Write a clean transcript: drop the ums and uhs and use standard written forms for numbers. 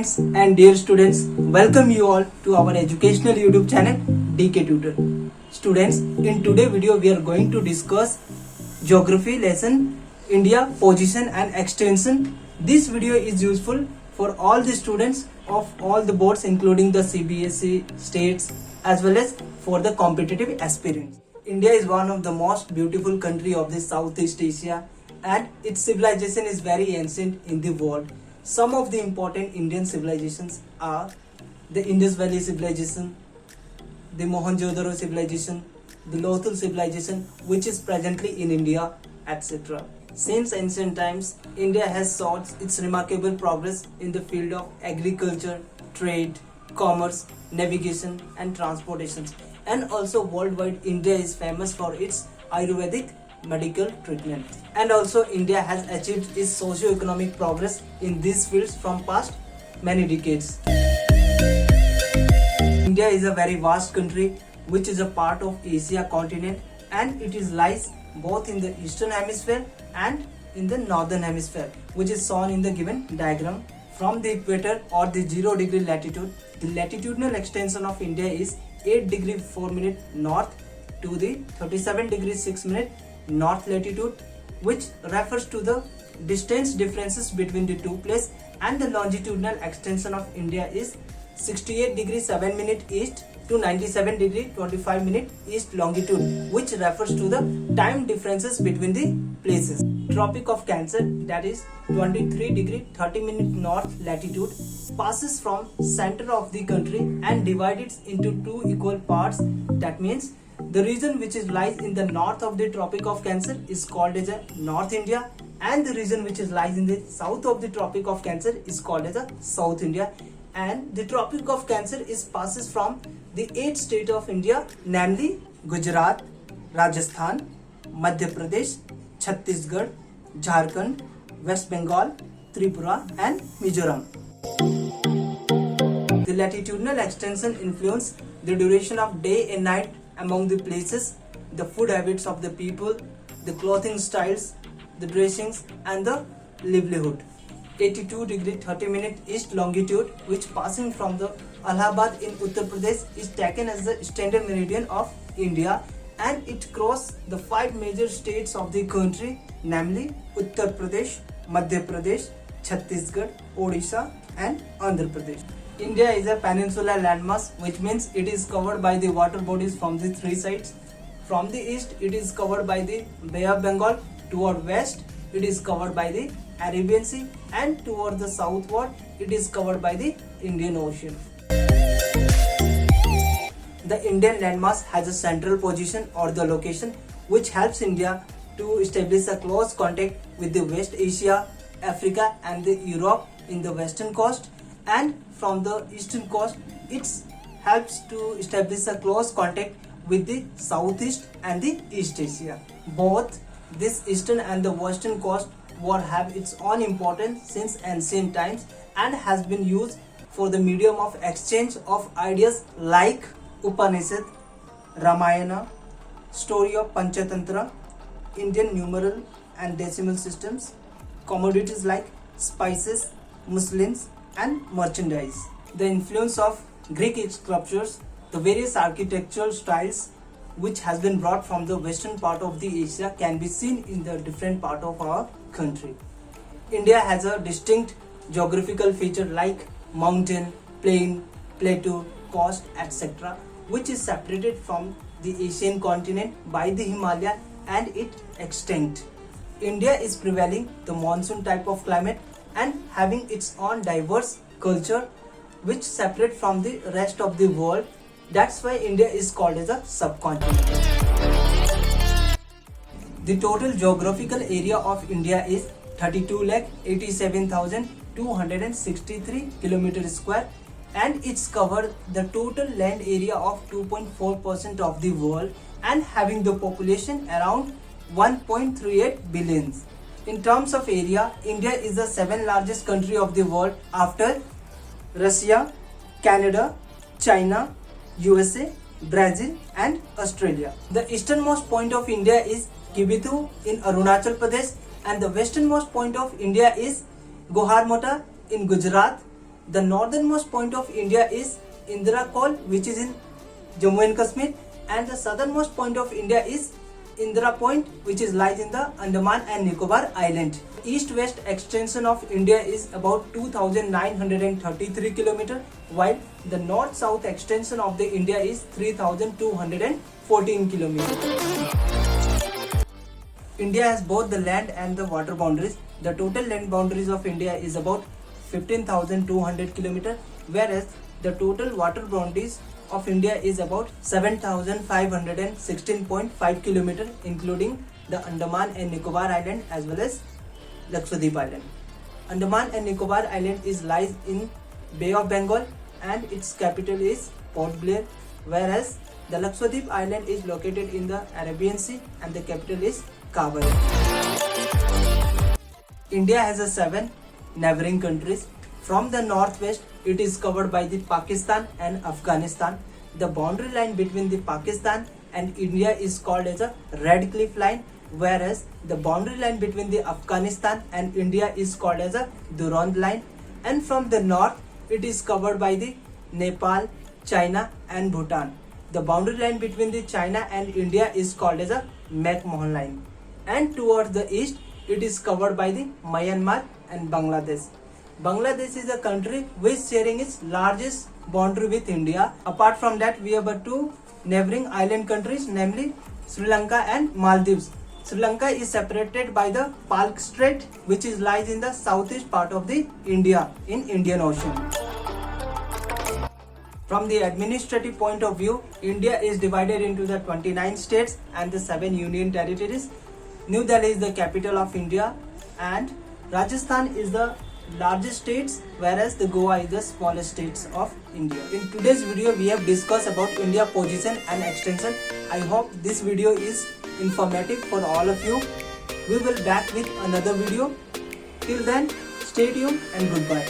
friends and dear students, welcome you all to our educational YouTube channel DK Tutor. Students, in today's video we are going to discuss geography lesson India position and extension. This video is useful for all the students of all the boards including the CBSE states as well as for the competitive aspirants. India is one of the most beautiful country of the Southeast Asia and its civilization is very ancient in the world. Some of the important Indian civilizations are the Indus Valley civilization, the Mohenjo-daro civilization, the Lothal civilization which is presently in India, etc. Since ancient times, India has sought its remarkable progress in the field of agriculture, trade, commerce, navigation and transportation. And also worldwide, India is famous for its Ayurvedic medical treatment. And also India has achieved its socio-economic progress in these fields from past many decades. India is a very vast country which is a part of Asia continent and it is lies both in the eastern hemisphere and in the northern hemisphere, which is shown in the given diagram. From the equator or the 0 degree latitude, the latitudinal extension of India is 8 degree 4 minute north to the 37 degree 6 minute north latitude, which refers to the distance differences between the two places, and the longitudinal extension of India is 68 degree 7 minute east to 97 degree 25 minute east longitude, which refers to the time differences between the places. Tropic of Cancer, that is 23 degree 30 minute north latitude, passes from center of the country and divided into two equal parts. That means the region which is lies in the north of the Tropic of Cancer is called as a North India, and the region which is lies in the south of the Tropic of Cancer is called as a South India. And the Tropic of Cancer is passes from the 8 states of India, namely Gujarat, Rajasthan, Madhya Pradesh, Chhattisgarh, Jharkhand, West Bengal, Tripura and Mizoram. The latitudinal extension influence the duration of day and night among the places, the food habits of the people, the clothing styles, the dressings and the livelihood. 82 degree 30 minute east longitude, which passing from the Allahabad in Uttar Pradesh, is taken as the standard meridian of India, and it crosses the 5 major states of the country, namely Uttar Pradesh, Madhya Pradesh, Chhattisgarh, Odisha and Andhra Pradesh. India is a peninsular landmass, which means it is covered by the water bodies from the 3 sides. From the east, it is covered by the Bay of Bengal. Toward west, it is covered by the Arabian Sea, and toward the southward, it is covered by the Indian Ocean. The Indian landmass has a central position or the location which helps India to establish a close contact with the West Asia, Africa and the Europe in the western coast, and from the eastern coast it helps to establish a close contact with the Southeast and the East Asia. Both this eastern and the western coast war have its own importance since ancient times and has been used for the medium of exchange of ideas like Upanishad, Ramayana, story of Panchatantra, Indian numeral and decimal systems, commodities like spices, muslins and merchandise. The influence of Greek sculptures, the various architectural styles which has been brought from the western part of the Asia can be seen in the different part of our country. India has a distinct geographical feature like mountain, plain, plateau, coast, etc., which is separated from the Asian continent by the Himalaya and its extent. India is prevailing the monsoon type of climate and having its own diverse culture which separate from the rest of the world. That's why India is called as a subcontinent. The total geographical area of India is 32,87,263 km square, and it's covered the total land area of 2.4% of the world and having the population around 1.38 billion. In terms of area, India is the 7th largest country of the world after Russia, Canada, China, USA, Brazil and Australia. The easternmost point of India is Kibithu in Arunachal Pradesh, and the westernmost point of India is Goharmota in Gujarat. The northernmost point of India is Indira Col, which is in Jammu and Kashmir, and the southernmost point of India is Indira Point, which lies in the Andaman and Nicobar Island. East-west extension of India is about 2,933 km, while the north-south extension of the India is 3,214 km. India has both the land and the water boundaries. The total land boundaries of India is about 15,200 km, whereas the total water boundaries of India is about 7,516.5 km, including the Andaman and Nicobar Island as well as Lakshadweep Island. Andaman and Nicobar Island lies in Bay of Bengal and its capital is Port Blair, whereas the Lakshadweep Island is located in the Arabian Sea and the capital is Kabul. India has 7 neighboring countries. From the northwest, it is covered by the Pakistan and Afghanistan. The boundary line between the Pakistan and India is called as a Red Cliff Line, whereas the boundary line between the Afghanistan and India is called as a Durand Line. And from the north, it is covered by the Nepal, China and Bhutan. The boundary line between the China and India is called as a McMahon Line. And towards the east, it is covered by the Myanmar and Bangladesh. Bangladesh is a country which is sharing its largest boundary with India. Apart from that, we have 2 neighboring island countries, namely Sri Lanka and Maldives. Sri Lanka is separated by the Palk Strait, which lies in the southeast part of the India in Indian Ocean. From the administrative point of view, India is divided into the 29 states and the 7 union territories. New Delhi is the capital of India and Rajasthan is the largest states, whereas the Goa is the smallest states of India. In today's video, we have discussed about India position and extension. I hope this video is informative for all of you. We will back with another video. Till then, stay tuned and goodbye.